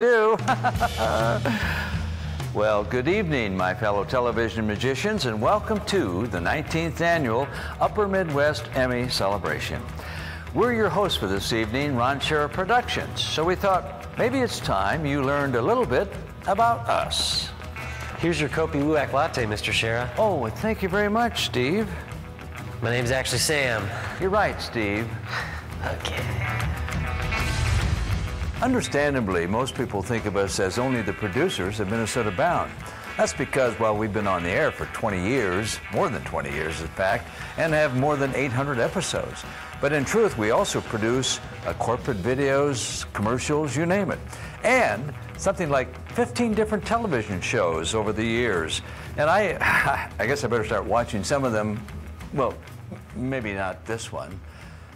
do. Well, good evening, my fellow television magicians, and welcome to the 19th annual Upper Midwest Emmy celebration. We're your hosts for this evening, Ron Shera Productions, so we thought maybe it's time you learned a little bit about us. Here's your Kopi Luwak latte, Mr. Shera. Oh, and thank you very much, Steve. My name's actually Sam. You're right, Steve. Okay. Understandably, most people think of us as only the producers of Minnesota Bound. That's because, well, we've been on the air for 20 years, more than 20 years in fact, and have more than 800 episodes. But in truth, we also produce corporate videos, commercials, you name it. And something like 15 different television shows over the years. And I guess I better start watching some of them. Well, maybe not this one.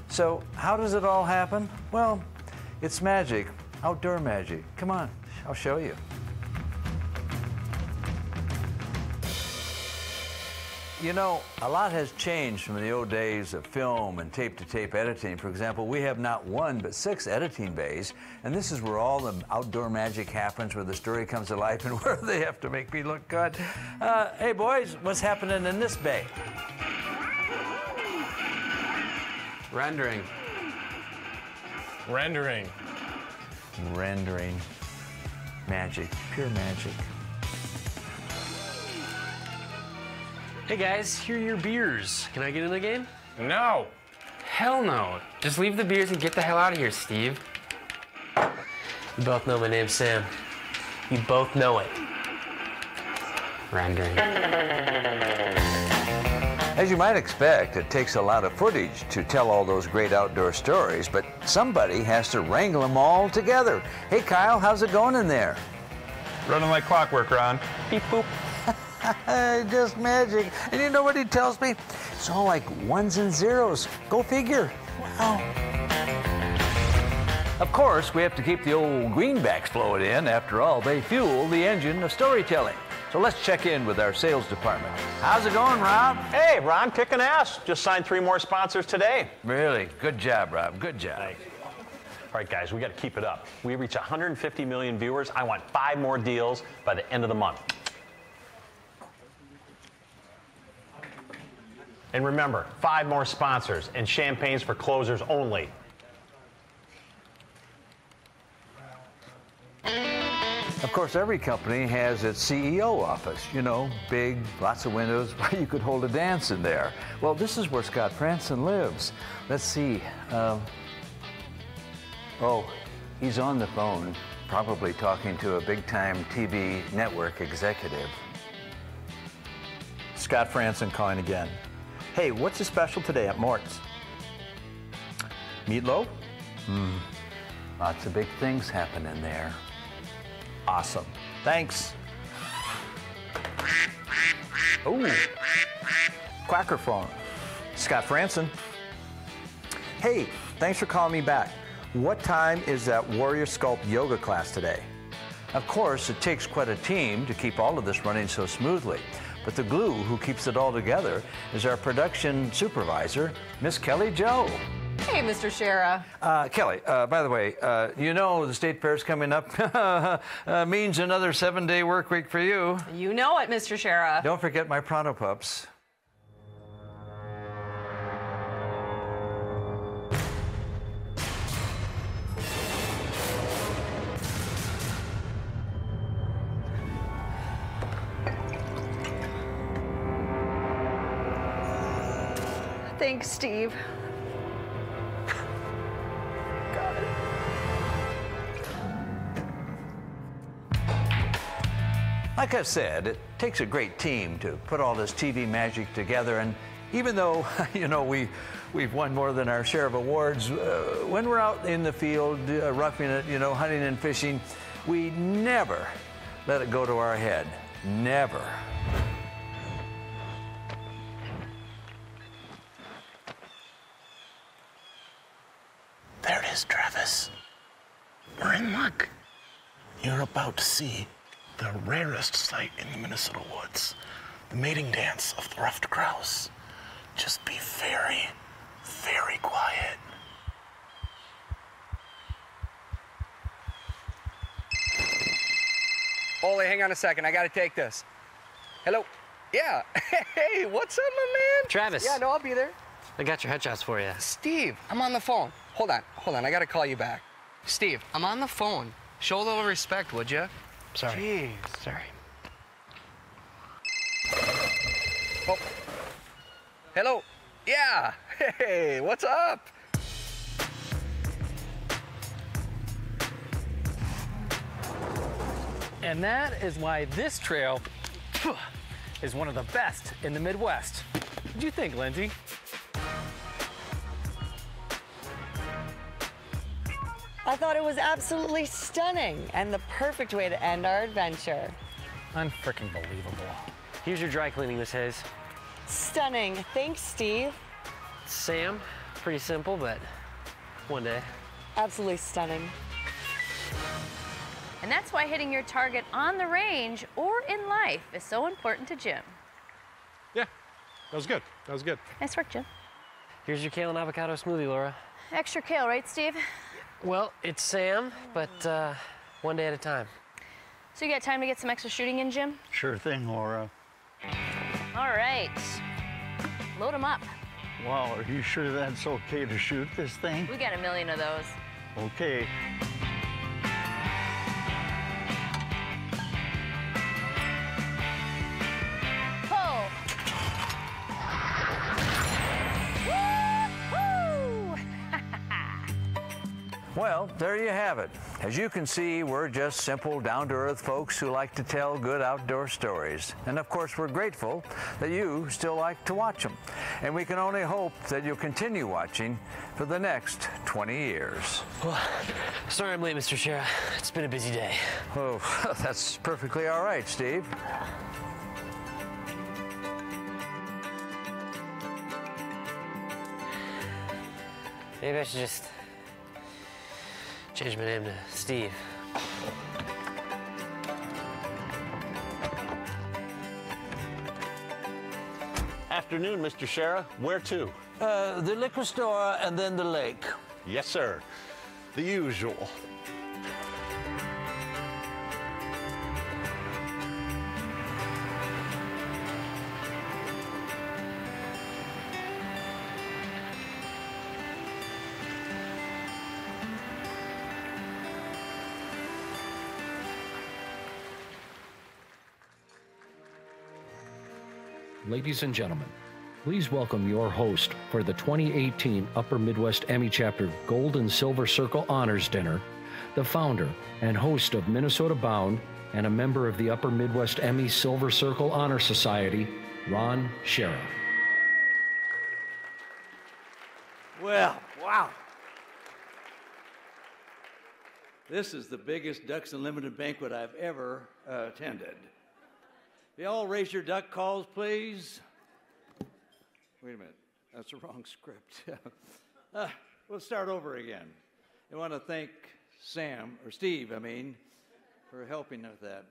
So how does it all happen? Well, it's magic, outdoor magic. Come on, I'll show you. You know, a lot has changed from the old days of film and tape-to-tape editing. For example, we have not one, but 6 editing bays, and this is where all the outdoor magic happens, where the story comes to life and where they have to make me look good. Hey boys, what's happening in this bay? Rendering. Rendering. Rendering. Magic, pure magic. Hey guys, here are your beers. Can I get in the game? No. Hell no. Just leave the beers and get the hell out of here, Steve. You both know my name's Sam. You both know it. Rendering. As you might expect, it takes a lot of footage to tell all those great outdoor stories, but somebody has to wrangle them all together. Hey Kyle, how's it going in there? Running like clockwork, Ron. Beep boop. Just magic. And you know what he tells me? It's all like ones and zeros. Go figure. Wow. Of course, we have to keep the old greenbacks flowing in. After all, they fuel the engine of storytelling. So let's check in with our sales department. How's it going, Rob? Hey, Ron, kicking ass. Just signed 3 more sponsors today. Really? Good job, Rob. Good job. Thanks. All right, guys, we got to keep it up. We reach 150 million viewers. I want 5 more deals by the end of the month. And remember, 5 more sponsors and champagnes for closers only. Of course, every company has its CEO office. You know, big, lots of windows, where you could hold a dance in there. Well, this is where Scott Franson lives. Let's see. Oh, he's on the phone, probably talking to a big-time TV network executive. Scott Franson calling again. Hey, what's the special today at Mort's? Meatloaf? Lots of big things happening there. Awesome. Thanks. Ooh. Quacker phone. Scott Franson. Hey, thanks for calling me back. What time is that Warrior Sculpt yoga class today? Of course, it takes quite a team to keep all of this running so smoothly. But the glue who keeps it all together is our production supervisor, Miss Kelly Jo. Hey, Mr. Shera. Kelly, by the way, you know the state fair's coming up. Means another 7-day work week for you. You know it, Mr. Shera. Don't forget my Pronto Pups. Thanks, Steve. Like I said, it takes a great team to put all this TV magic together, and even though, you know, we've won more than our share of awards, when we're out in the field, roughing it, you know, hunting and fishing, we never let it go to our head. Never. There it is, Travis. We're in luck. You're about to see the rarest sight in the Minnesota woods, the mating dance of the ruffed grouse. Just be very, very quiet. Ole, hang on a second. I gotta take this. Hello? Yeah. Hey, what's up, my man? Travis. Yeah, no, I'll be there. I got your headshots for you. Steve, I'm on the phone. Hold on. I gotta call you back. Steve, I'm on the phone. Show a little respect, would you? Sorry. Jeez. Sorry. Oh. Hello? Yeah. Hey, what's up? And that is why this trail is one of the best in the Midwest. What do you think, Lindsay? I thought it was absolutely stunning and the perfect way to end our adventure. Unfreaking believable. Here's your dry cleaning, Miss Hayes. Stunning. Thanks, Steve. Sam, pretty simple, but one day. Absolutely stunning. And that's why hitting your target on the range or in life is so important to Jim. Yeah, that was good. That was good. Nice work, Jim. Here's your kale and avocado smoothie, Laura. Extra kale, right, Steve? Well, it's Sam, but one day at a time. So you got time to get some extra shooting in, Jim? Sure thing, Laura. All right. Load them up. Wow, are you sure that's okay to shoot this thing? We got a million of those. Okay. Pull. Woo-hoo! Well, there you have it. As you can see, we're just simple, down-to-earth folks who like to tell good outdoor stories. And of course, we're grateful that you still like to watch them. And we can only hope that you'll continue watching for the next 20 years. Well, sorry I'm late, Mr. Sheriff. It's been a busy day. Oh, that's perfectly all right, Steve. Maybe I should just change my name to Steve. Afternoon, Mr. Sheriff. Where to? The liquor store and then the lake. Yes, sir. The usual. Ladies and gentlemen, please welcome your host for the 2018 Upper Midwest Emmy Chapter Gold and Silver Circle Honors Dinner, the founder and host of Minnesota Bound and a member of the Upper Midwest Emmy Silver Circle Honor Society, Ron Schara. Well, wow. This is the biggest Ducks Unlimited banquet I've ever attended. You all raise your duck calls, please. Wait a minute, that's the wrong script. We'll start over again. I want to thank Steve, for helping with that.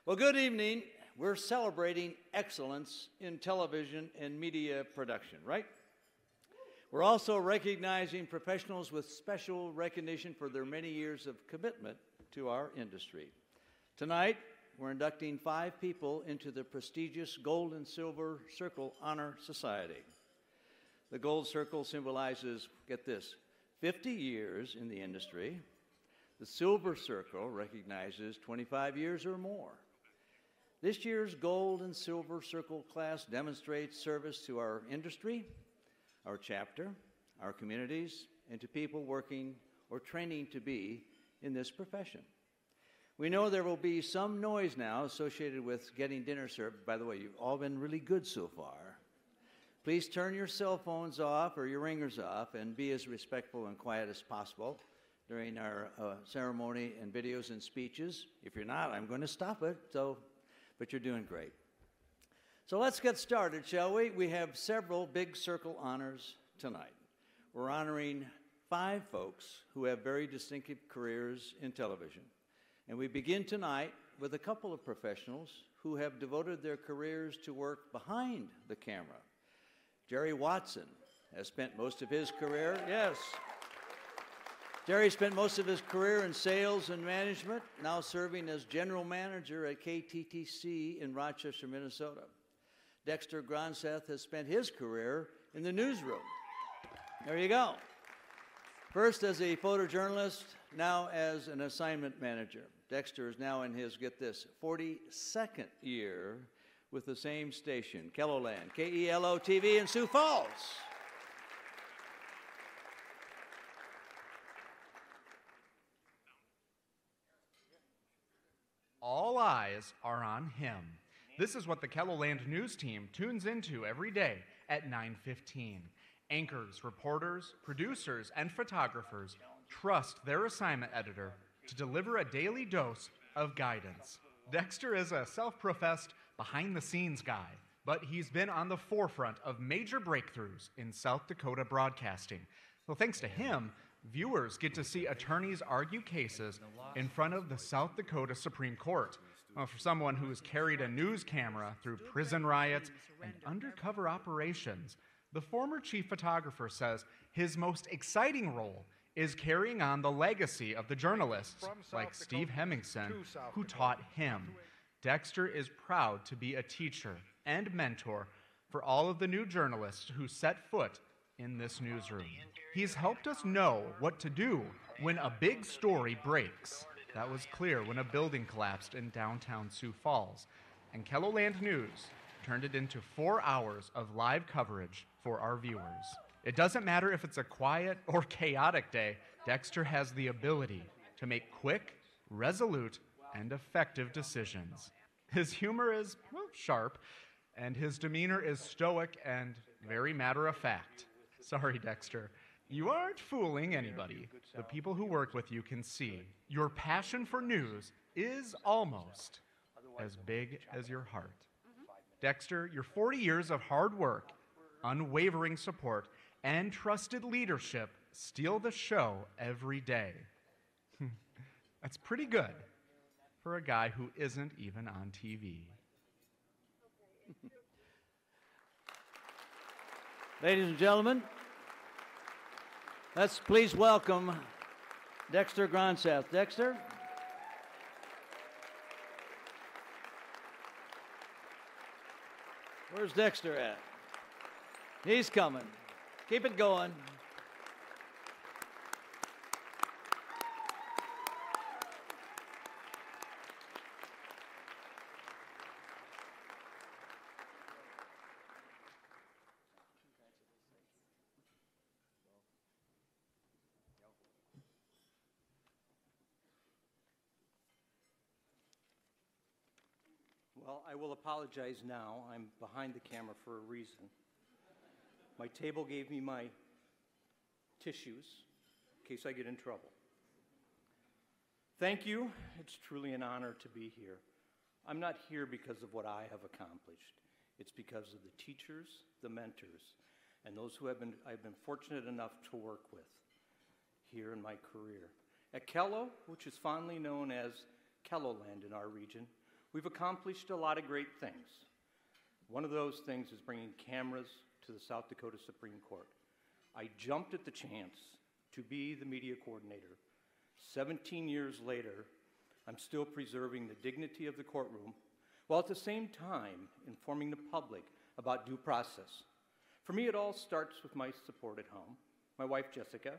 Well, good evening. We're celebrating excellence in television and media production, right? We're also recognizing professionals with special recognition for their many years of commitment to our industry. Tonight, we're inducting 5 people into the prestigious Gold and Silver Circle Honor Society. The Gold Circle symbolizes, get this, 50 years in the industry. The Silver Circle recognizes 25 years or more. This year's Gold and Silver Circle class demonstrates service to our industry, our chapter, our communities, and to people working or training to be in this profession. We know there will be some noise now associated with getting dinner served. By the way, you've all been really good so far. Please turn your cell phones off or your ringers off and be as respectful and quiet as possible during our ceremony and videos and speeches. If you're not, I'm going to stop it, but you're doing great. So let's get started, shall we? We have several Big Circle honors tonight. We're honoring 5 folks who have very distinctive careers in television. And we begin tonight with a couple of professionals who have devoted their careers to work behind the camera. Jerry Watson has spent most of his career, Jerry spent most of his career in sales and management, now serving as general manager at KTTC in Rochester, Minnesota. Dexter Gronseth has spent his career in the newsroom. There you go. First as a photojournalist, now as an assignment manager. Dexter is now in his, get this, 42nd year with the same station, KELOLAND, KELO TV in Sioux Falls. All eyes are on him. This is what the KELOLAND news team tunes into every day at 9:15. Anchors, reporters, producers, and photographers trust their assignment editor to deliver a daily dose of guidance. Dexter is a self-professed behind-the-scenes guy, but he's been on the forefront of major breakthroughs in South Dakota broadcasting. Well, thanks to him, viewers get to see attorneys argue cases in front of the South Dakota Supreme Court. Well, for someone who has carried a news camera through prison riots and undercover operations, the former chief photographer says his most exciting role is carrying on the legacy of the journalists like Steve Hemmingson, who taught him. Dexter is proud to be a teacher and mentor for all of the new journalists who set foot in this newsroom. He's helped us know what to do when a big story breaks. That was clear when a building collapsed in downtown Sioux Falls. And KELOLAND News turned it into 4 hours of live coverage for our viewers. It doesn't matter if it's a quiet or chaotic day, Dexter has the ability to make quick, resolute, and effective decisions. His humor is, well, sharp, and his demeanor is stoic and very matter-of-fact. Sorry, Dexter. You aren't fooling anybody. The people who work with you can see your passion for news is almost as big as your heart. Dexter, your 40 years of hard work, unwavering support, and trusted leadership steal the show every day. That's pretty good for a guy who isn't even on TV. Ladies and gentlemen, let's please welcome Dexter Gronseth. Dexter? Where's Dexter at? He's coming. Keep it going. Well, I will apologize now. I'm behind the camera for a reason. My table gave me my tissues in case I get in trouble. Thank you. It's truly an honor to be here. I'm not here because of what I have accomplished. It's because of the teachers, the mentors, and those who I've been fortunate enough to work with here in my career. At KELO, which is fondly known as KELOLAND in our region, we've accomplished a lot of great things. One of those things is bringing cameras to the South Dakota Supreme Court. I jumped at the chance to be the media coordinator. 17 years later, I'm still preserving the dignity of the courtroom, while at the same time informing the public about due process. For me, it all starts with my support at home, my wife, Jessica.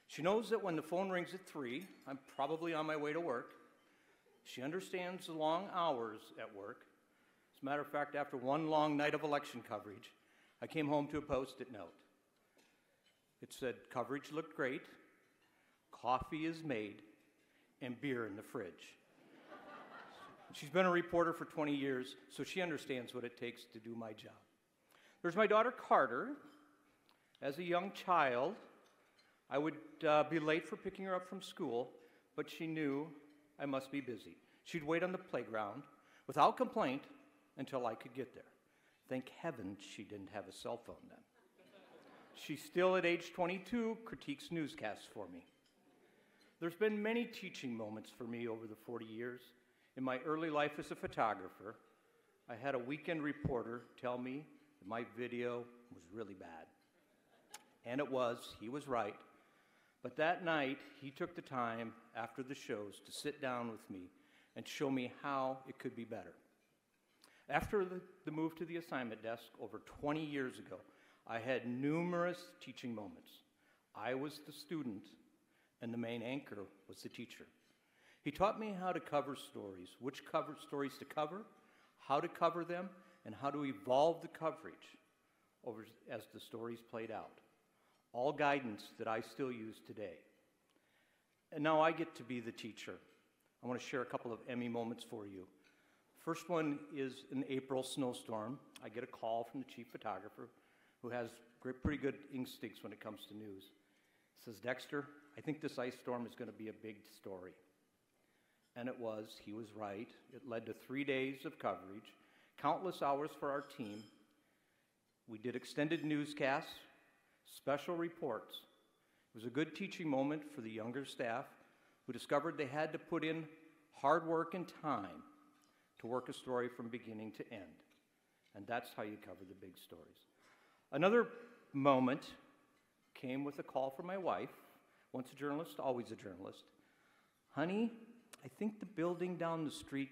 She knows that when the phone rings at 3, I'm probably on my way to work. She understands the long hours at work. As a matter of fact, after one long night of election coverage, I came home to a Post-it note. It said, coverage looked great, coffee is made, and beer in the fridge. She's been a reporter for 20 years, so she understands what it takes to do my job. There's my daughter, Carter. As a young child, I would be late for picking her up from school, but she knew I must be busy. She'd wait on the playground without complaint until I could get there. Thank heaven she didn't have a cell phone then. She still, at age 22, critiques newscasts for me. There's been many teaching moments for me over the 40 years. In my early life as a photographer, I had a weekend reporter tell me that my video was really bad. And it was, he was right. But that night, he took the time after the shows to sit down with me and show me how it could be better. After the move to the assignment desk over 20 years ago, I had numerous teaching moments. I was the student, and the main anchor was the teacher. He taught me how to cover stories, which stories to cover, how to cover them, and how to evolve the coverage as the stories played out. All guidance that I still use today. And now I get to be the teacher. I want to share a couple of Emmy moments for you. First one is an April snowstorm. I get a call from the chief photographer who has pretty good instincts when it comes to news. He says, Dexter, I think this ice storm is going to be a big story. And it was. He was right. It led to 3 days of coverage, countless hours for our team. We did extended newscasts, special reports. It was a good teaching moment for the younger staff who discovered they had to put in hard work and time to work a story from beginning to end. And that's how you cover the big stories. Another moment came with a call from my wife, once a journalist, always a journalist. Honey, I think the building down the street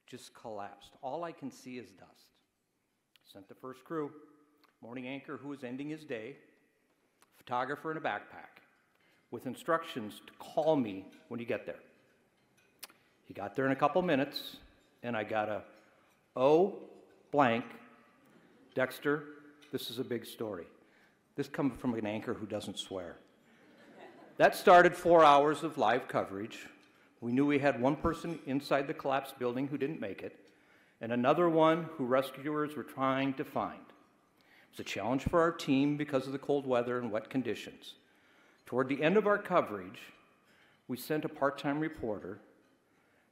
just collapsed. All I can see is dust. Sent the first crew, morning anchor who was ending his day, photographer in a backpack, with instructions to call me when you get there. He got there in a couple minutes, and I got a, oh, blank, Dexter, this is a big story. This comes from an anchor who doesn't swear. That started 4 hours of live coverage. We knew we had one person inside the collapsed building who didn't make it, and another one who rescuers were trying to find. It was a challenge for our team because of the cold weather and wet conditions. Toward the end of our coverage, we sent a part-time reporter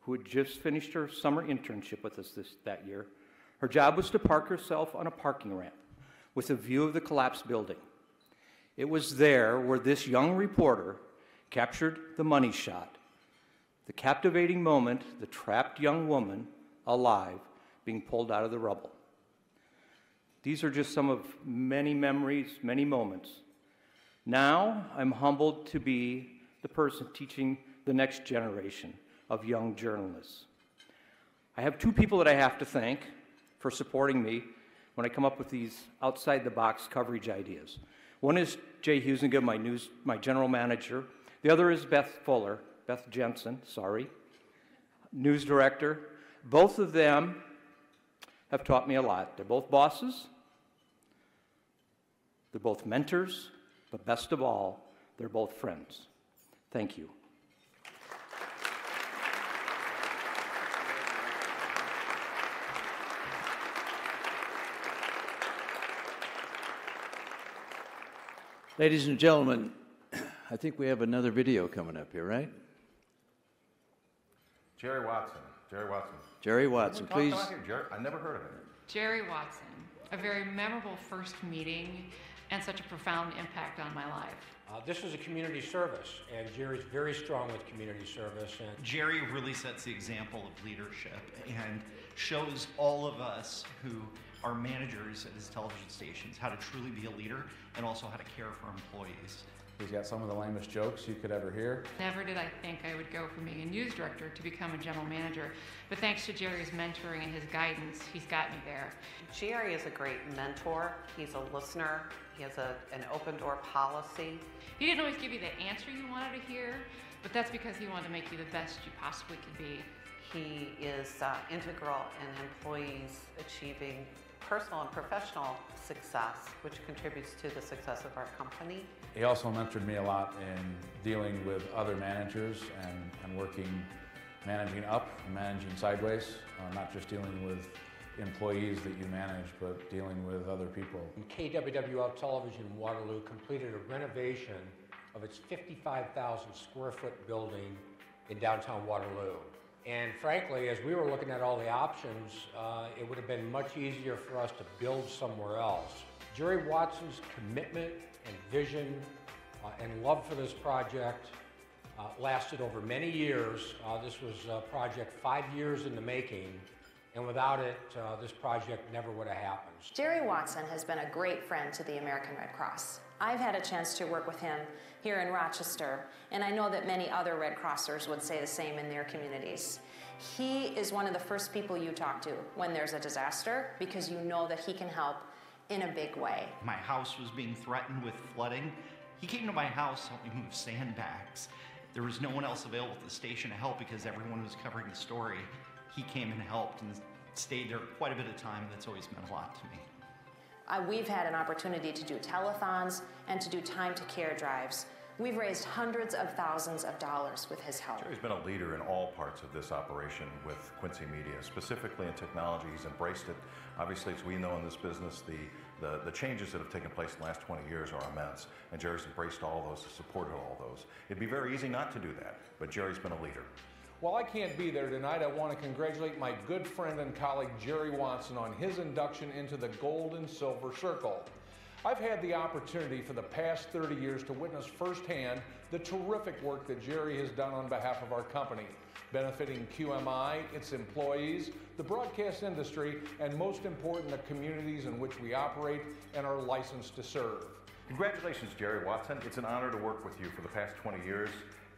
who had just finished her summer internship with us that year. Her job was to park herself on a parking ramp with a view of the collapsed building. It was there where this young reporter captured the money shot, the captivating moment, the trapped young woman alive being pulled out of the rubble. These are just some of many memories, many moments. Now I'm humbled to be the person teaching the next generation of young journalists. I have two people that I have to thank for supporting me when I come up with these outside-the-box coverage ideas. One is Jay Husinga, my general manager. The other is Beth Jensen, news director. Both of them have taught me a lot. They're both bosses. They're both mentors. But best of all, they're both friends. Thank you. Ladies and gentlemen, I think we have another video coming up here, right? Jerry Watson. Jerry Watson, please. I never heard of it. Jerry Watson, a very memorable first meeting and such a profound impact on my life. This was a community service, and Jerry's very strong with community service. And Jerry really sets the example of leadership and shows all of us who are managers at his television stations how to truly be a leader and also how to care for employees. He's got some of the lamest jokes you could ever hear. Never did I think I would go from being a news director to become a general manager, but thanks to Jerry's mentoring and his guidance, he's got me there. Jerry is a great mentor. He's a listener. He has an open door policy. He didn't always give you the answer you wanted to hear, but that's because he wanted to make you the best you possibly could be. He is integral in employees achieving personal and professional success, which contributes to the success of our company. He also mentored me a lot in dealing with other managers and managing up and managing sideways, not just dealing with employees that you manage, but dealing with other people. KWWL Television in Waterloo completed a renovation of its 55,000 square foot building in downtown Waterloo. And frankly, as we were looking at all the options, it would have been much easier for us to build somewhere else. Jerry Watson's commitment and vision and love for this project lasted over many years. This was a project 5 years in the making, And without it, this project never would have happened. Jerry Watson has been a great friend to the American Red Cross. I've had a chance to work with him here in Rochester, and I know that many other Red Crossers would say the same in their communities. He is one of the first people you talk to when there's a disaster, because you know that he can help in a big way. My house was being threatened with flooding. He came to my house to help me move sandbags. There was no one else available at the station to help because everyone was covering the story. He came and helped and stayed there quite a bit of time. That's always meant a lot to me. We've had an opportunity to do telethons and to do time to care drives. We've raised hundreds of thousands of dollars with his help. Jerry's been a leader in all parts of this operation with Quincy Media, specifically in technology. He's embraced it. Obviously, as we know in this business, the changes that have taken place in the last 20 years are immense, and Jerry's embraced all those, supported all those. It'd be very easy not to do that, but Jerry's been a leader. While I can't be there tonight, I want to congratulate my good friend and colleague Jerry Watson on his induction into the Gold and Silver Circle. I've had the opportunity for the past 30 years to witness firsthand the terrific work that Jerry has done on behalf of our company, benefiting QMI, its employees, the broadcast industry, and most important, the communities in which we operate and are licensed to serve. Congratulations, Jerry Watson. It's an honor to work with you for the past 20 years.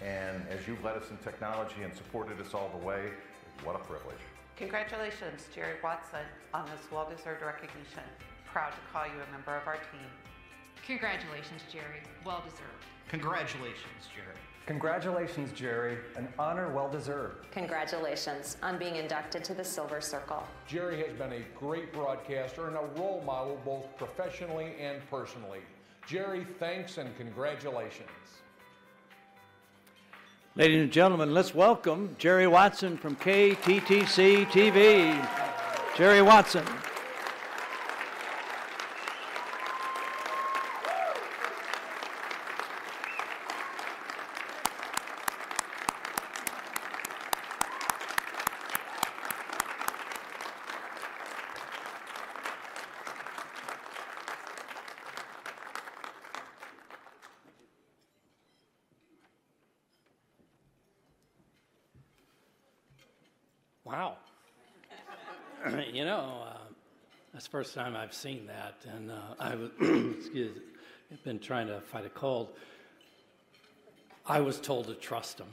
And as you've led us in technology and supported us all the way, what a privilege. Congratulations, Jerry Watson, on this well-deserved recognition. Proud to call you a member of our team. Congratulations, Jerry. Well deserved. Congratulations, Jerry. Congratulations, Jerry. An honor well deserved. Congratulations on being inducted to the Silver Circle. Jerry has been a great broadcaster and a role model both professionally and personally. Jerry, thanks and congratulations. Ladies and gentlemen, let's welcome Jerry Watson from KTTC TV. Jerry Watson. Wow. You know, that's the first time I've seen that, and I was, excuse me, I've been trying to fight a cold. I was told to trust him.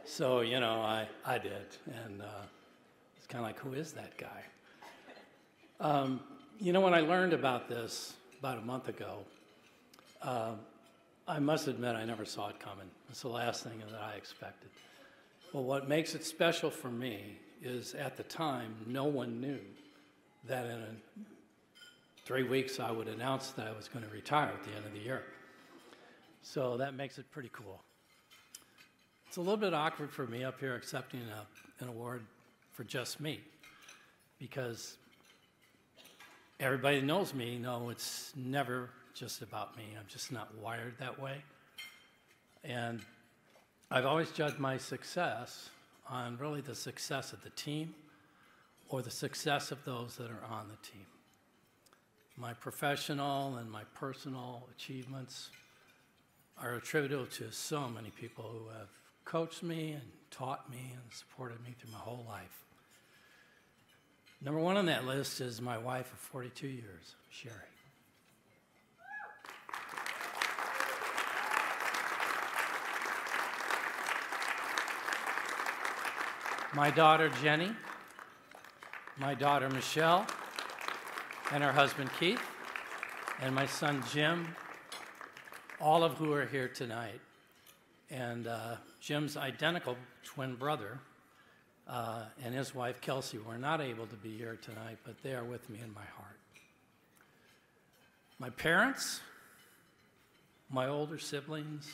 So, you know, I did, and it's kind of like, who is that guy? You know, when I learned about this about a month ago, I must admit I never saw it coming. It's the last thing that I expected. Well, what makes it special for me is at the time, no one knew that in 3 weeks I would announce that I was going to retire at the end of the year. So that makes it pretty cool. It's a little bit awkward for me up here accepting an award for just me, because everybody that knows me know it's never just about me. I'm just not wired that way. And I've always judged my success on really the success of the team or the success of those that are on the team. My professional and my personal achievements are attributable to so many people who have coached me and taught me and supported me through my whole life. Number one on that list is my wife of 42 years, Sherry. My daughter, Jenny, my daughter, Michelle, and her husband, Keith, and my son, Jim, all of who are here tonight. And Jim's identical twin brother and his wife, Kelsey, were not able to be here tonight, but they are with me in my heart. My parents, my older siblings,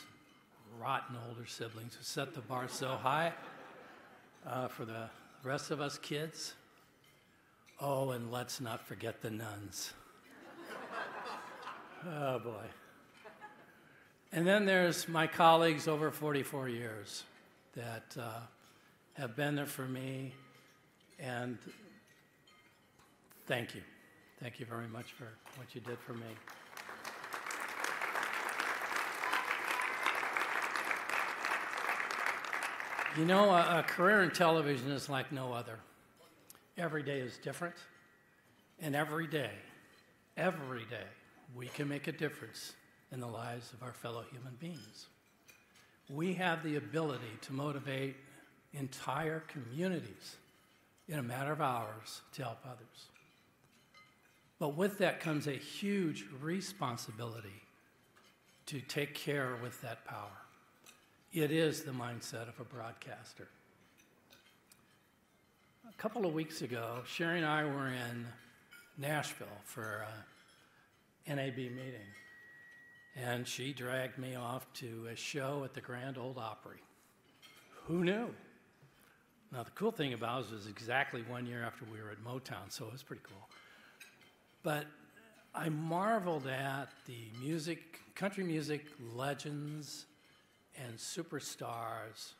rotten older siblings who set the bar so high for the rest of us kids. Oh, and let's not forget the nuns. Oh, boy. And then there's my colleagues over 44 years that have been there for me, and thank you. Thank you very much for what you did for me. You know, a career in television is like no other. Every day is different, and every day, we can make a difference in the lives of our fellow human beings. We have the ability to motivate entire communities in a matter of hours to help others. But with that comes a huge responsibility to take care with that power. It is the mindset of a broadcaster. A couple of weeks ago, Sherry and I were in Nashville for a NAB meeting, and she dragged me off to a show at the Grand Ole Opry. Who knew? Now, the cool thing about it was exactly 1 year after we were at Motown, so it was pretty cool. But I marveled at the music, country music legends and superstars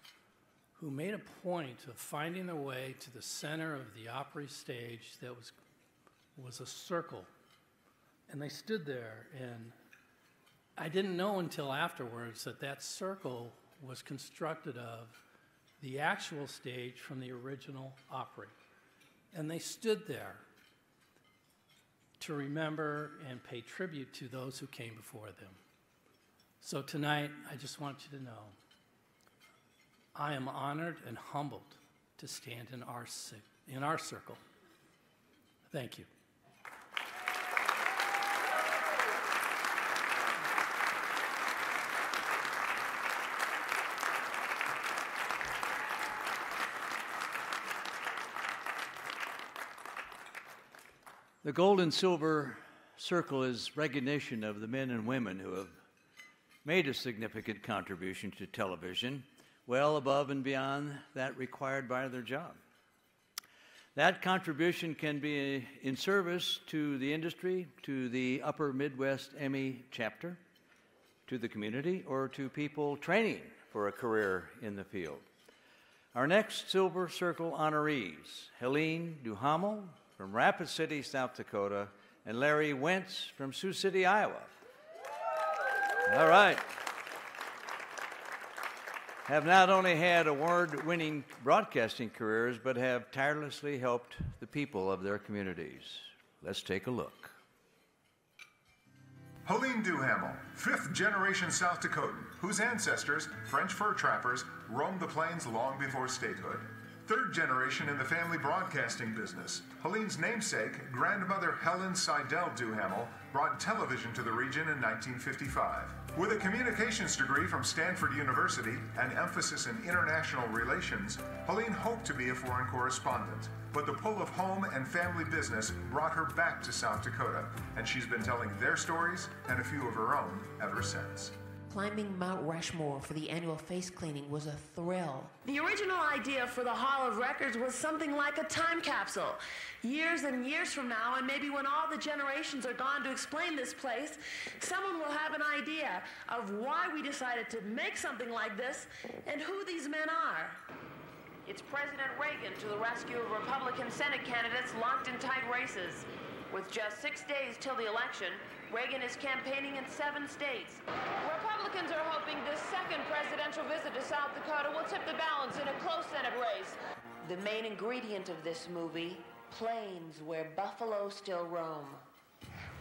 who made a point of finding their way to the center of the Opry stage that was a circle. And they stood there, and I didn't know until afterwards that that circle was constructed of the actual stage from the original Opry. And they stood there to remember and pay tribute to those who came before them. So tonight, I just want you to know, I am honored and humbled to stand in our circle. Thank you. The Gold and Silver Circle is recognition of the men and women who have made a significant contribution to television, well above and beyond that required by their job. That contribution can be in service to the industry, to the Upper Midwest Emmy chapter, to the community, or to people training for a career in the field. Our next Silver Circle honorees, Helene Duhamel from Rapid City, South Dakota, and Larry Wentz from Sioux City, Iowa. All right. Have not only had award-winning broadcasting careers, but have tirelessly helped the people of their communities. Let's take a look. Helene Duhamel, fifth-generation South Dakotan, whose ancestors, French fur trappers, roamed the plains long before statehood. Third generation in the family broadcasting business, Helene's namesake, grandmother Helen Seidel Duhamel, brought television to the region in 1955. With a communications degree from Stanford University and emphasis in international relations, Helene hoped to be a foreign correspondent. But the pull of home and family business brought her back to South Dakota, and she's been telling their stories and a few of her own ever since. Climbing Mount Rushmore for the annual face cleaning was a thrill. The original idea for the Hall of Records was something like a time capsule. Years and years from now, and maybe when all the generations are gone to explain this place, someone will have an idea of why we decided to make something like this and who these men are. It's President Reagan to the rescue of Republican Senate candidates locked in tight races. With just 6 days till the election, Reagan is campaigning in 7 states. Republicans are hoping this second presidential visit to South Dakota will tip the balance in a close Senate race. The main ingredient of this movie, plains where buffalo still roam.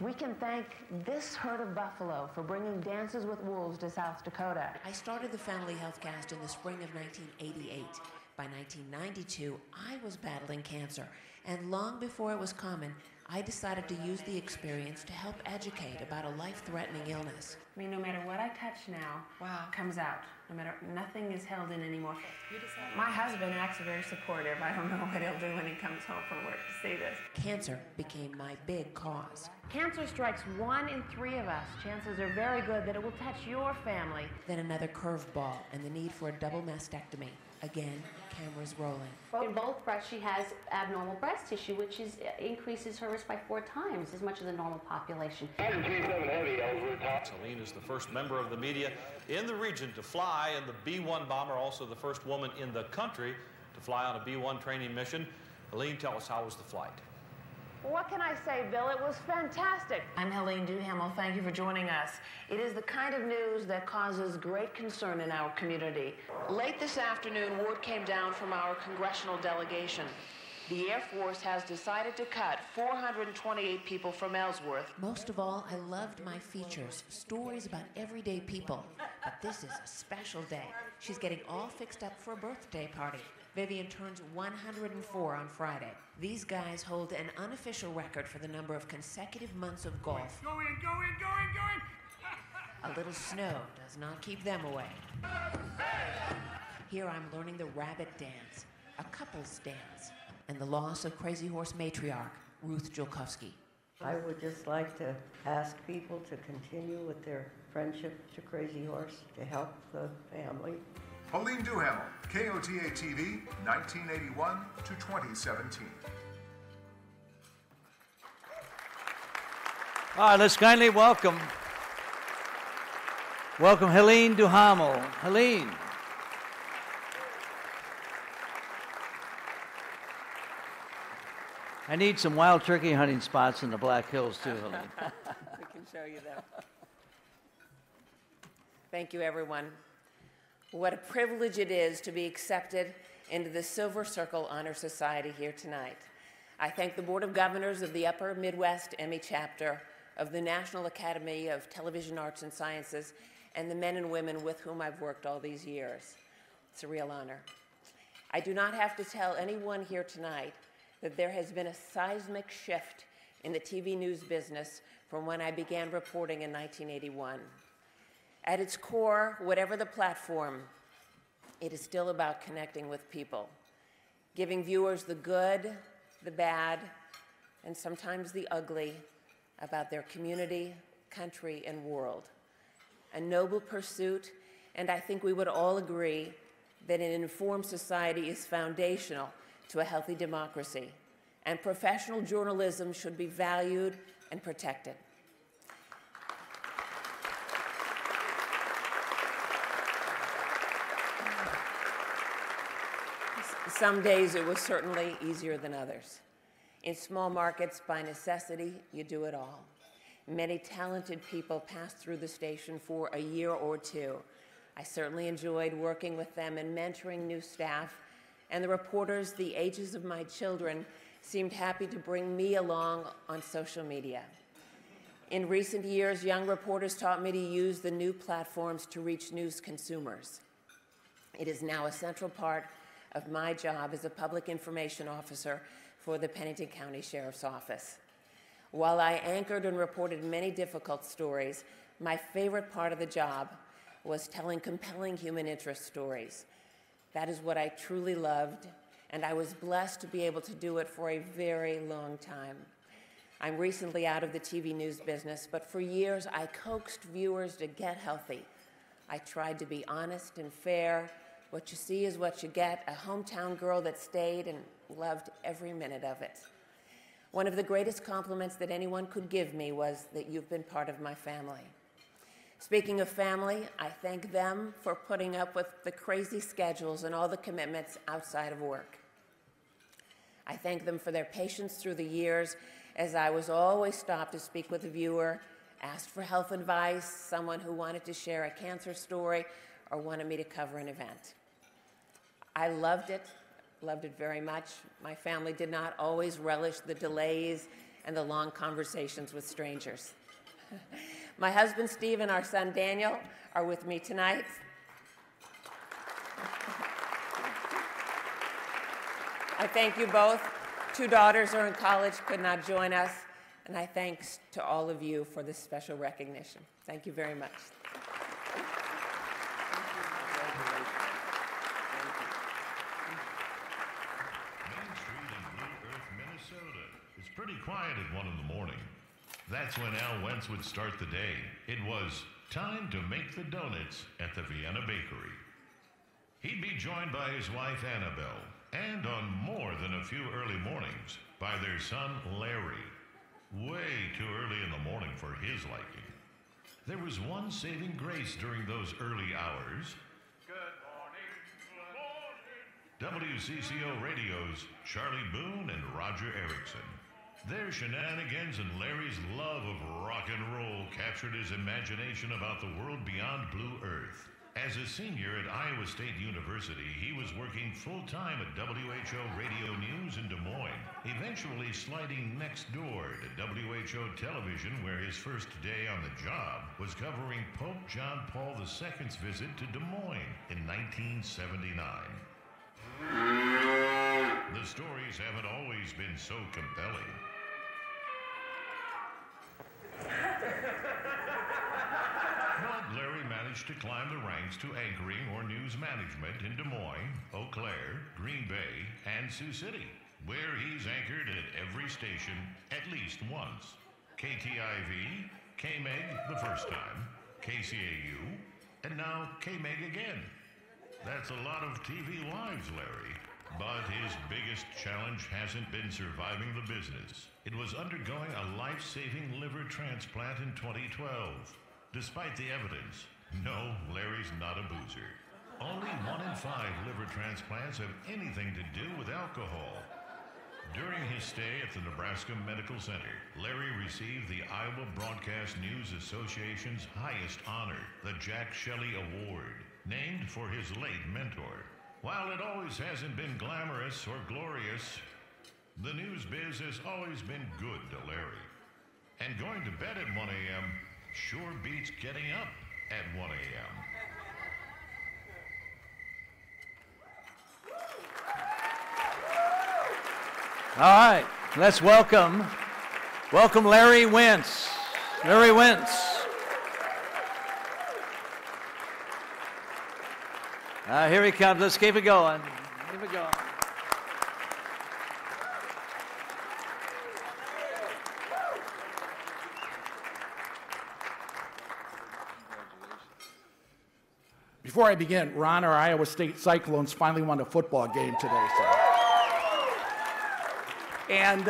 We can thank this herd of buffalo for bringing Dances with Wolves to South Dakota. I started the Family Health Cast in the spring of 1988. By 1992, I was battling cancer, and long before it was common, I decided to use the experience to help educate about a life-threatening illness. I mean, no matter what I touch now, comes out. No matter, nothing is held in anymore. My husband acts very supportive. I don't know what he'll do when he comes home from work to see this. Cancer became my big cause. Cancer strikes 1 in 3 of us. Chances are very good that it will touch your family. Then another curveball and the need for a double mastectomy. Again, cameras rolling. In both breasts, she has abnormal breast tissue, which increases her risk by 4 times as much as the normal population. Helene is the first member of the media in the region to fly in the B-1 bomber, also the first woman in the country to fly on a B-1 training mission. Helene, tell us, how was the flight? What can I say, Bill? It was fantastic. I'm Helene Duhamel. Thank you for joining us. It is the kind of news that causes great concern in our community. Late this afternoon, word came down from our congressional delegation. The Air Force has decided to cut 428 people from Ellsworth. Most of all, I loved my features, stories about everyday people. But this is a special day. She's getting all fixed up for a birthday party. Vivian turns 104 on Friday. These guys hold an unofficial record for the number of consecutive months of golf. Go in, go in, go in, go in! A little snow does not keep them away. Here I'm learning the rabbit dance, a couple's dance, and the loss of Crazy Horse matriarch, Ruth Julkowski. I would just like to ask people to continue with their friendship to Crazy Horse to help the family. Helene Duhamel, KOTA TV, 1981 to 2017. All right, let's kindly welcome Helene Duhamel. Helene. I need some wild turkey hunting spots in the Black Hills too, Helene. We can show you them. Thank you, everyone. What a privilege it is to be accepted into the Silver Circle Honor Society here tonight. I thank the Board of Governors of the Upper Midwest Emmy Chapter of the National Academy of Television Arts and Sciences and the men and women with whom I've worked all these years. It's a real honor. I do not have to tell anyone here tonight that there has been a seismic shift in the TV news business from when I began reporting in 1981. At its core, whatever the platform, it is still about connecting with people, giving viewers the good, the bad, and sometimes the ugly about their community, country, and world. A noble pursuit, and I think we would all agree that an informed society is foundational to a healthy democracy, and professional journalism should be valued and protected. Some days it was certainly easier than others. In small markets, by necessity, you do it all. Many talented people passed through the station for a year or two. I certainly enjoyed working with them and mentoring new staff, and the reporters, the ages of my children, seemed happy to bring me along on social media. In recent years, young reporters taught me to use the new platforms to reach news consumers. It is now a central part of my job as a public information officer for the Pennington County Sheriff's Office. While I anchored and reported many difficult stories, my favorite part of the job was telling compelling human interest stories. That is what I truly loved, and I was blessed to be able to do it for a very long time. I'm recently out of the TV news business, but for years I coaxed viewers to get healthy. I tried to be honest and fair. What you see is what you get, a hometown girl that stayed and loved every minute of it. One of the greatest compliments that anyone could give me was that you've been part of my family. Speaking of family, I thank them for putting up with the crazy schedules and all the commitments outside of work. I thank them for their patience through the years, as I was always stopped to speak with a viewer, asked for health advice, someone who wanted to share a cancer story, or wanted me to cover an event. I loved it very much. My family did not always relish the delays and the long conversations with strangers. My husband, Steve, and our son, Daniel, are with me tonight. I thank you both. 2 daughters are in college, could not join us, and I thanks to all of you for this special recognition. Thank you very much. Pretty quiet at 1 in the morning. That's when Al Wentz would start the day. It was time to make the donuts at the Vienna Bakery. He'd be joined by his wife Annabelle, and on more than a few early mornings, by their son Larry. Way too early in the morning for his liking. There was one saving grace during those early hours. Good morning. Good morning. WCCO Radio's Charlie Boone and Roger Erickson. Their shenanigans and Larry's love of rock and roll captured his imagination about the world beyond Blue Earth. As a senior at Iowa State University, he was working full-time at WHO Radio News in Des Moines, eventually sliding next door to WHO Television, where his first day on the job was covering Pope John Paul II's visit to Des Moines in 1979. The stories haven't always been so compelling. But Larry managed to climb the ranks to anchoring or news management in Des Moines, Eau Claire, Green Bay, and Sioux City, where he's anchored at every station at least once. KTIV, KMEG the first time, KCAU, and now KMEG again. That's a lot of TV lives, Larry. But his biggest challenge hasn't been surviving the business. It was undergoing a life-saving liver transplant in 2012. Despite the evidence, no, Larry's not a boozer. Only 1 in 5 liver transplants have anything to do with alcohol. During his stay at the Nebraska Medical Center, Larry received the Iowa Broadcast News Association's highest honor, the Jack Shelley Award, named for his late mentor. While it always hasn't been glamorous or glorious, the news biz has always been good to Larry. And going to bed at 1 a.m. sure beats getting up at 1 a.m. All right, let's welcome Larry Wentz. Larry Wentz. Here he comes. Let's keep it going. Keep it going. Before I begin, Ron, our Iowa State Cyclones finally won a football game today. And,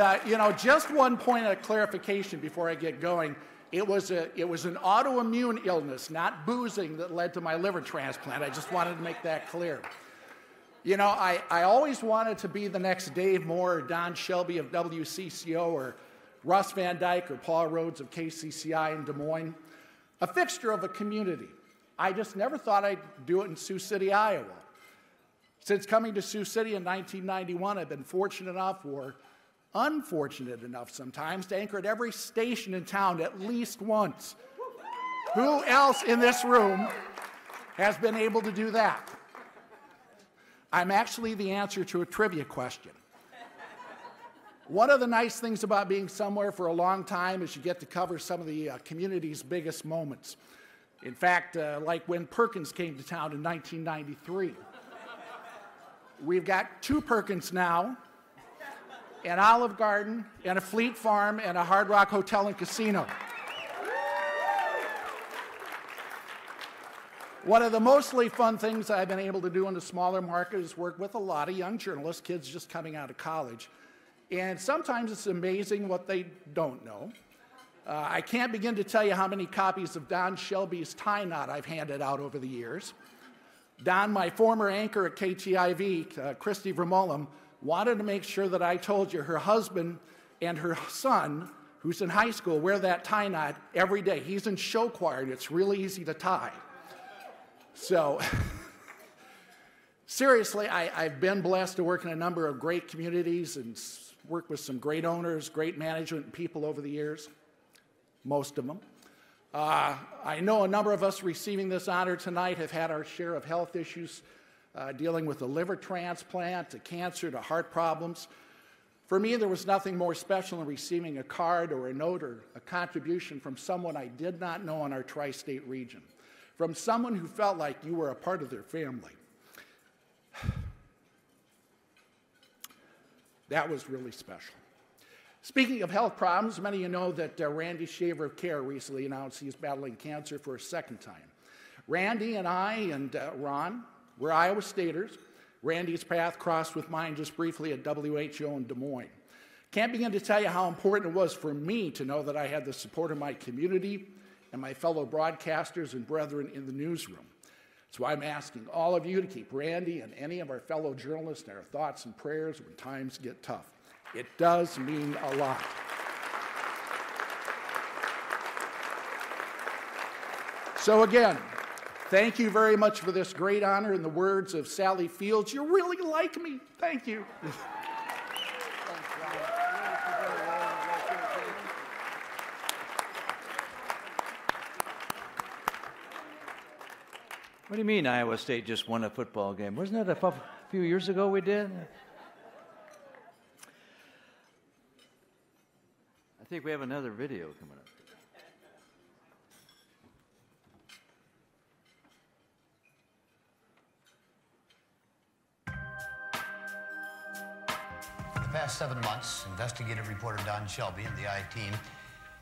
just one point of clarification before I get going. It was an autoimmune illness, not boozing, that led to my liver transplant. I just wanted to make that clear. I always wanted to be the next Dave Moore or Don Shelby of WCCO or Russ Van Dyke or Paul Rhodes of KCCI in Des Moines, a fixture of a community. I just never thought I'd do it in Sioux City, Iowa. Since coming to Sioux City in 1991, I've been fortunate enough, or unfortunate enough sometimes, to anchor at every station in town at least once. Who else in this room has been able to do that? I'm actually the answer to a trivia question. One of the nice things about being somewhere for a long time is you get to cover some of the community's biggest moments. In fact, like when Perkins came to town in 1993. We've got 2 Perkins now, an Olive Garden, and a Fleet Farm, and a Hard Rock Hotel and Casino. One of the mostly fun things I've been able to do in the smaller market is work with a lot of young journalists, kids just coming out of college. And sometimes it's amazing what they don't know. I can't begin to tell you how many copies of Don Shelby's Tie Knot I've handed out over the years. Don, my former anchor at KTIV, Christy Vermeulen, wanted to make sure that I told you her husband and her son, who's in high school, wear that tie knot every day. He's in show choir, and it's really easy to tie. So, seriously, I've been blessed to work in a number of great communities and work with some great owners, great management and people over the years, most of them. I know a number of us receiving this honor tonight have had our share of health issues, dealing with a liver transplant, to cancer, to heart problems. For me, there was nothing more special than receiving a card or a note or a contribution from someone I did not know in our tri-state region, from someone who felt like you were a part of their family. That was really special. Speaking of health problems, many of you know that Randy Shaver of CARE recently announced he's battling cancer for a 2nd time. Randy and I and Ron, we're Iowa Staters. Randy's path crossed with mine just briefly at WHO in Des Moines. Can't begin to tell you how important it was for me to know that I had the support of my community and my fellow broadcasters and brethren in the newsroom. So I'm asking all of you to keep Randy and any of our fellow journalists in our thoughts and prayers when times get tough. It does mean a lot. So again, thank you very much for this great honor. In the words of Sally Fields, you really like me. Thank you. What do you mean Iowa State just won a football game? Wasn't that a few years ago we did? I think we have another video coming up. For the past 7 months, investigative reporter Don Shelby and the I-Team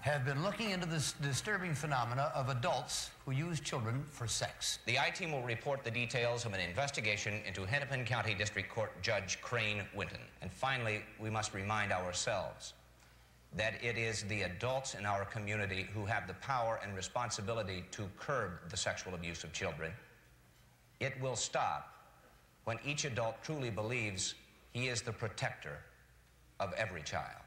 have been looking into this disturbing phenomena of adults who use children for sex. The I-Team will report the details of an investigation into Hennepin County District Court Judge Crane Winton. And finally, we must remind ourselves that it is the adults in our community who have the power and responsibility to curb the sexual abuse of children. It will stop when each adult truly believes he is the protector of every child.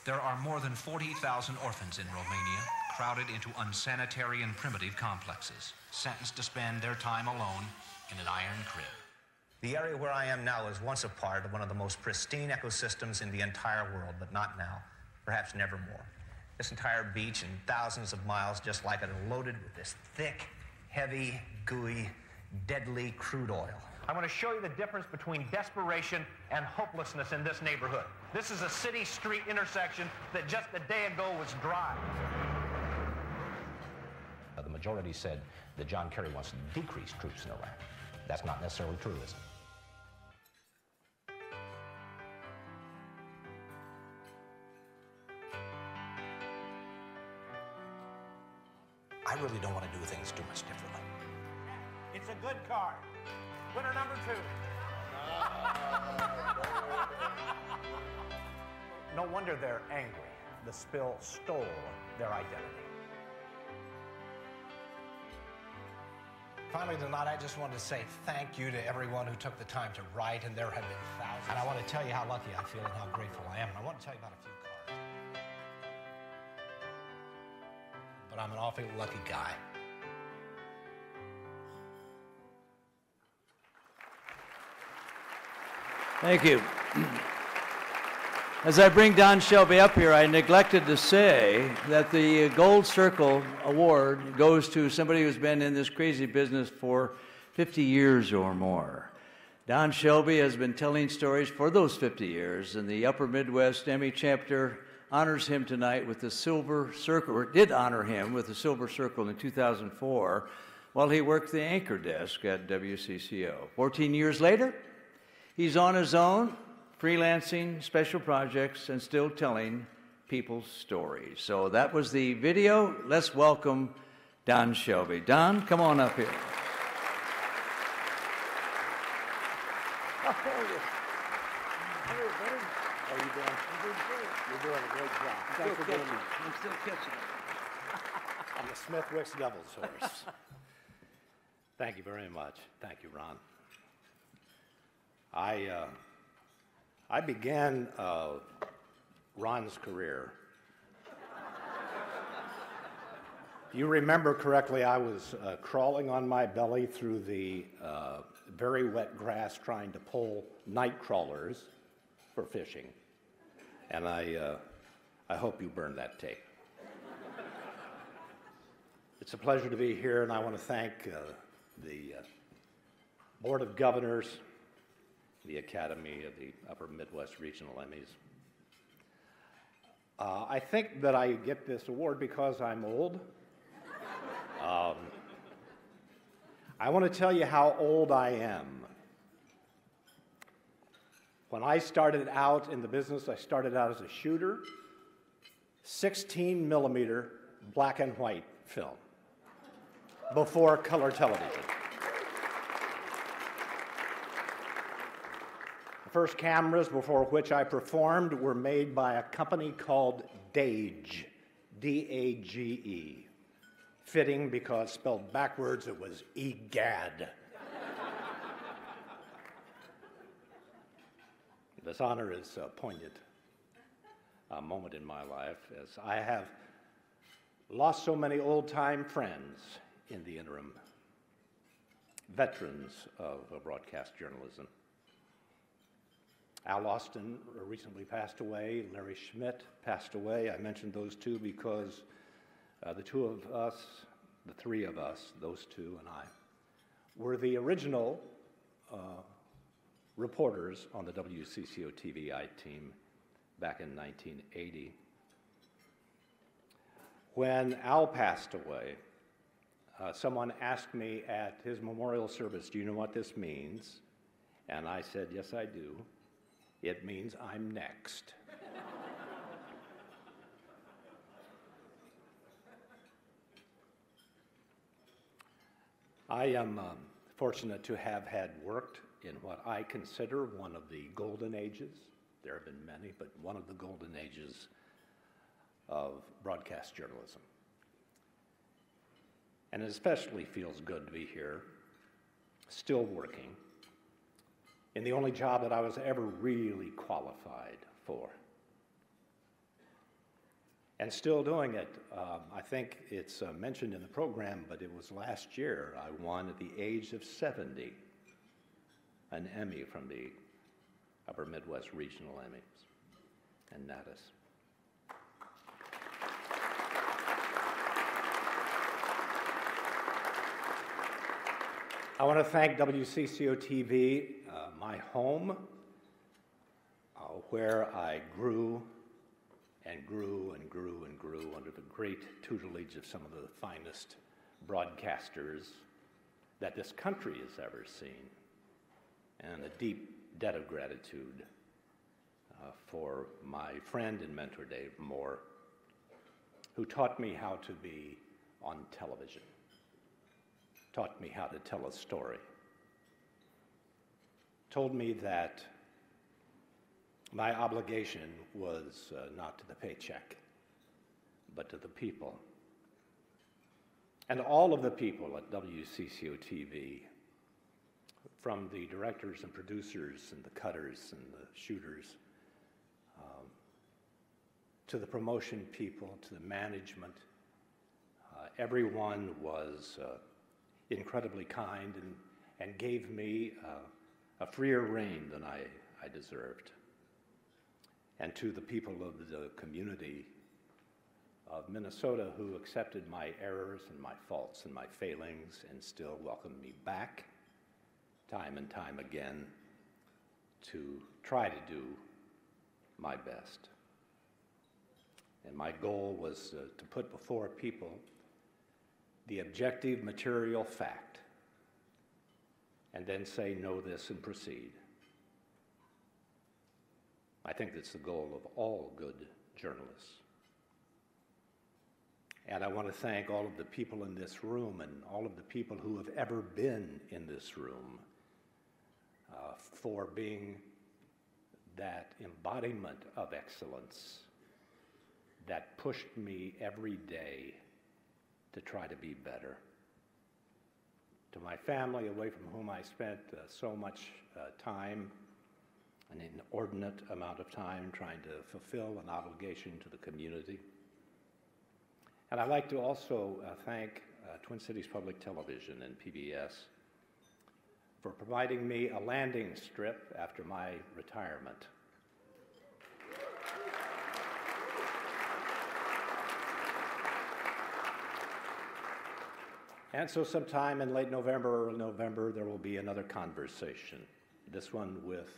There are more than 40,000 orphans in Romania, crowded into unsanitary and primitive complexes, sentenced to spend their time alone in an iron crib. The area where I am now is once a part of one of the most pristine ecosystems in the entire world, but not now, perhaps never more. This entire beach and thousands of miles just like it are loaded with this thick, heavy, gooey, deadly crude oil. I want to show you the difference between desperation and hopelessness in this neighborhood. This is a city street intersection that just a day ago was dry. The majority said that John Kerry wants to decrease troops in Iraq. That's not necessarily true, is it? I really don't want to do things too much differently. It's a good card. Winner number 2. No wonder they're angry. The spill stole their identity. Finally tonight, I just wanted to say thank you to everyone who took the time to write, and there have been thousands. And I want to tell you how lucky I feel and how grateful I am. And I want to tell you about a few cards. But I'm an awfully lucky guy. Thank you. As I bring Don Shelby up here, I neglected to say that the Gold Circle Award goes to somebody who's been in this crazy business for 50 years or more. Don Shelby has been telling stories for those 50 years, and the Upper Midwest Emmy chapter honors him tonight with the Silver Circle, or did honor him with the Silver Circle in 2004 while he worked the anchor desk at WCCO. 14 years later, he's on his own, freelancing special projects and still telling people's stories. So that was the video. Let's welcome Don Shelby. Don, come on up here. How are you? Hey, buddy. How are you doing? I'm doing great. You're doing a great job. Thanks for doing it. I'm still catching it. I'm the Smithwick's Devil's Horse. Thank you very much. Thank you, Ron. I began Ron's career. If you remember correctly, I was crawling on my belly through the very wet grass trying to pull night crawlers for fishing. And I hope you burned that tape. It's a pleasure to be here, and I want to thank the Board of Governors, the Academy of the Upper Midwest Regional Emmys. I think that I get this award because I'm old. I want to tell you how old I am. When I started out in the business, I started out as a shooter, 16 millimeter black and white film, before color television. The first cameras before which I performed were made by a company called Dage, D-A-G-E. Fitting because spelled backwards it was egad. This honor is a poignant moment in my life, as I have lost so many old-time friends in the interim, veterans of broadcast journalism. Al Austin recently passed away. Larry Schmidt passed away. I mentioned those two because the two of us, the three of us, those two and I, were the original reporters on the WCCO TV team back in 1980. When Al passed away, someone asked me at his memorial service, "Do you know what this means?" And I said, "Yes, I do. It means I'm next." I am fortunate to have had worked in what I consider one of the golden ages. There have been many, but one of the golden ages of broadcast journalism. And it especially feels good to be here, still working, in the only job that I was ever really qualified for. And still doing it. I think it's mentioned in the program, but it was last year I won at the age of 70 an Emmy from the Upper Midwest Regional Emmys and NATAS. I want to thank WCCO TV, my home, where I grew and grew and grew and grew under the great tutelage of some of the finest broadcasters that this country has ever seen, and a deep debt of gratitude for my friend and mentor, Dave Moore, who taught me how to be on television, taught me how to tell a story, told me that my obligation was not to the paycheck, but to the people. And all of the people at WCCO TV, from the directors and producers and the cutters and the shooters, to the promotion people, to the management, everyone was incredibly kind and gave me a freer rein than I deserved. And to the people of the community of Minnesota who accepted my errors and my faults and my failings and still welcomed me back time and time again to try to do my best. And my goal was to put before people the objective material fact and then say, know this and proceed. I think that's the goal of all good journalists. And I want to thank all of the people in this room and all of the people who have ever been in this room for being that embodiment of excellence that pushed me every day to try to be better. To my family, away from whom I spent so much time, an inordinate amount of time trying to fulfill an obligation to the community. And I'd like to also thank Twin Cities Public Television and PBS for providing me a landing strip after my retirement. And so sometime in late November or early November, there will be another conversation, this one with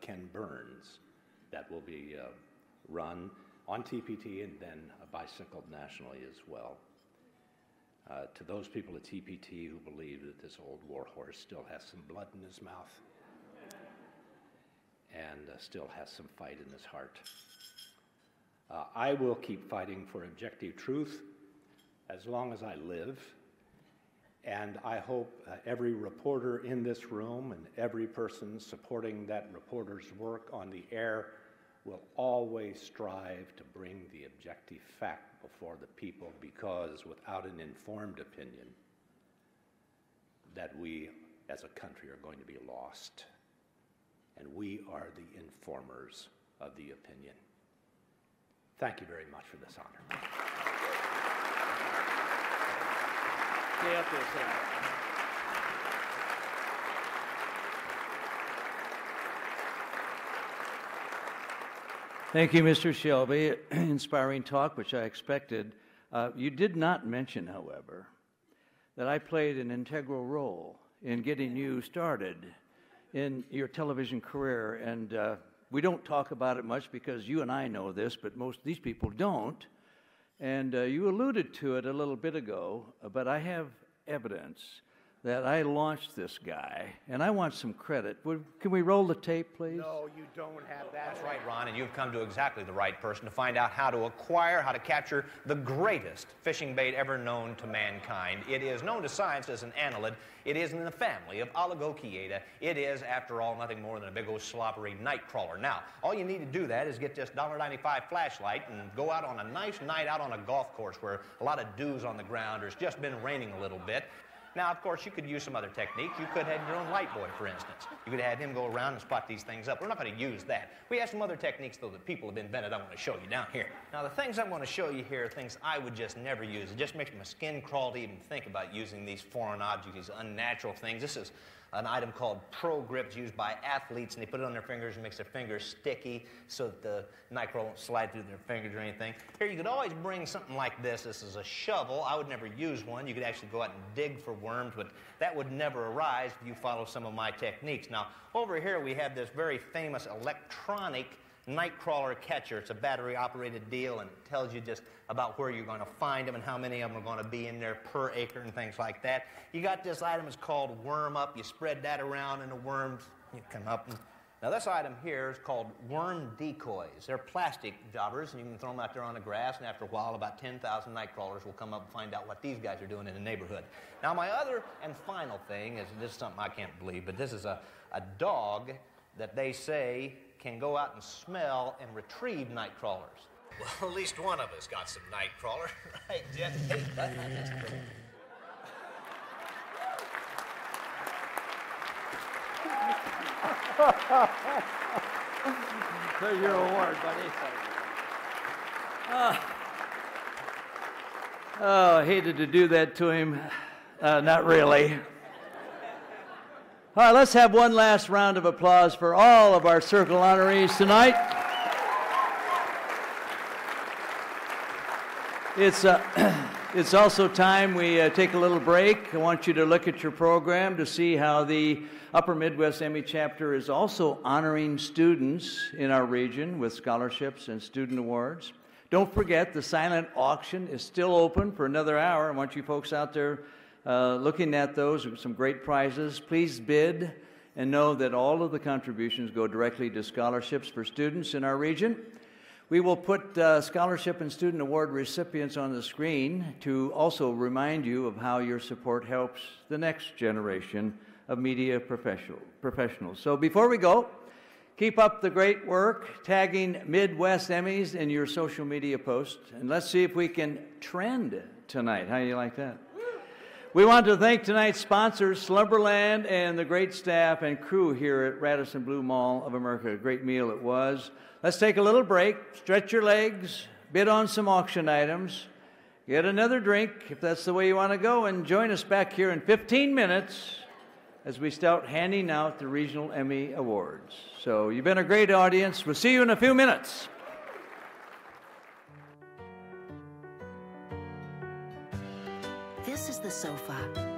Ken Burns, that will be run on TPT and then bicycled nationally as well. To those people at TPT who believe that this old warhorse still has some blood in his mouth and still has some fight in his heart, I will keep fighting for objective truth as long as I live. And I hope every reporter in this room and every person supporting that reporter's work on the air will always strive to bring the objective fact before the people, because without an informed opinion, that we as a country are going to be lost. and we are the informers of the opinion. Thank you very much for this honor. Stay up there, sir. Thank you, Mr. Shelby. Inspiring talk, which I expected. You did not mention, however, that I played an integral role in getting you started in your television career. And we don't talk about it much because you and I know this, but most of these people don't. And you alluded to it a little bit ago, but I have evidence that I launched this guy, and I want some credit. Can we roll the tape, please? No, you don't have that. That's right, Ron, and you've come to exactly the right person to find out how to acquire, how to capture the greatest fishing bait ever known to mankind. It is known to science as an annelid. It is in the family of Oligochaeta. It is, after all, nothing more than a big old slobbery nightcrawler. Now, all you need to do that is get this $1.95 flashlight and go out on a nice night out on a golf course where a lot of dew's on the ground, or it's just been raining a little bit. Now, of course, you could use some other techniques. You could have your own light boy, for instance. You could have him go around and spot these things up. We're not going to use that. We have some other techniques, though, that people have invented I want to show you down here. Now, the things I'm going to show you here are things I would just never use. It just makes my skin crawl to even think about using these foreign objects, these unnatural things. This is an item called Pro Grip. It's used by athletes, and they put it on their fingers and makes their fingers sticky so that the nitro won't slide through their fingers or anything. Here, you could always bring something like this. This is a shovel. I would never use one. You could actually go out and dig for worms, but that would never arise if you follow some of my techniques. Now, over here we have this very famous electronic Nightcrawler Catcher. It's a battery-operated deal, and it tells you just about where you're going to find them and how many of them are going to be in there per acre and things like that. You got this item, it's called Worm Up. You spread that around, and the worms, you come up. Now, this item here is called Worm Decoys. They're plastic jobbers, and you can throw them out there on the grass, and after a while, about 10,000 nightcrawlers will come up and find out what these guys are doing in the neighborhood. Now, my other and final thing is, this is something I can't believe, but this is a dog that they say can go out and smell and retrieve night crawlers. Well, at least one of us got some night crawler, right, Jeff? Hey, that's great. There's your award, buddy. Oh, I hated to do that to him. Not really. All right, let's have one last round of applause for all of our Circle honorees tonight. It's also time we take a little break. I want you to look at your program to see how the Upper Midwest Emmy chapter is also honoring students in our region with scholarships and student awards. Don't forget, the silent auction is still open for another hour. I want you folks out there looking at those, some great prizes. Please bid and know that all of the contributions go directly to scholarships for students in our region. We will put scholarship and student award recipients on the screen to also remind you of how your support helps the next generation of media professionals. So before we go, keep up the great work tagging Midwest Emmys in your social media posts, and let's see if we can trend tonight. How do you like that? We want to thank tonight's sponsors, Slumberland, and the great staff and crew here at Radisson Blue Mall of America. A great meal it was. Let's take a little break, stretch your legs, bid on some auction items, get another drink if that's the way you want to go, and join us back here in 15 minutes as we start handing out the Regional Emmy Awards. So you've been a great audience. We'll see you in a few minutes. This is the sofa.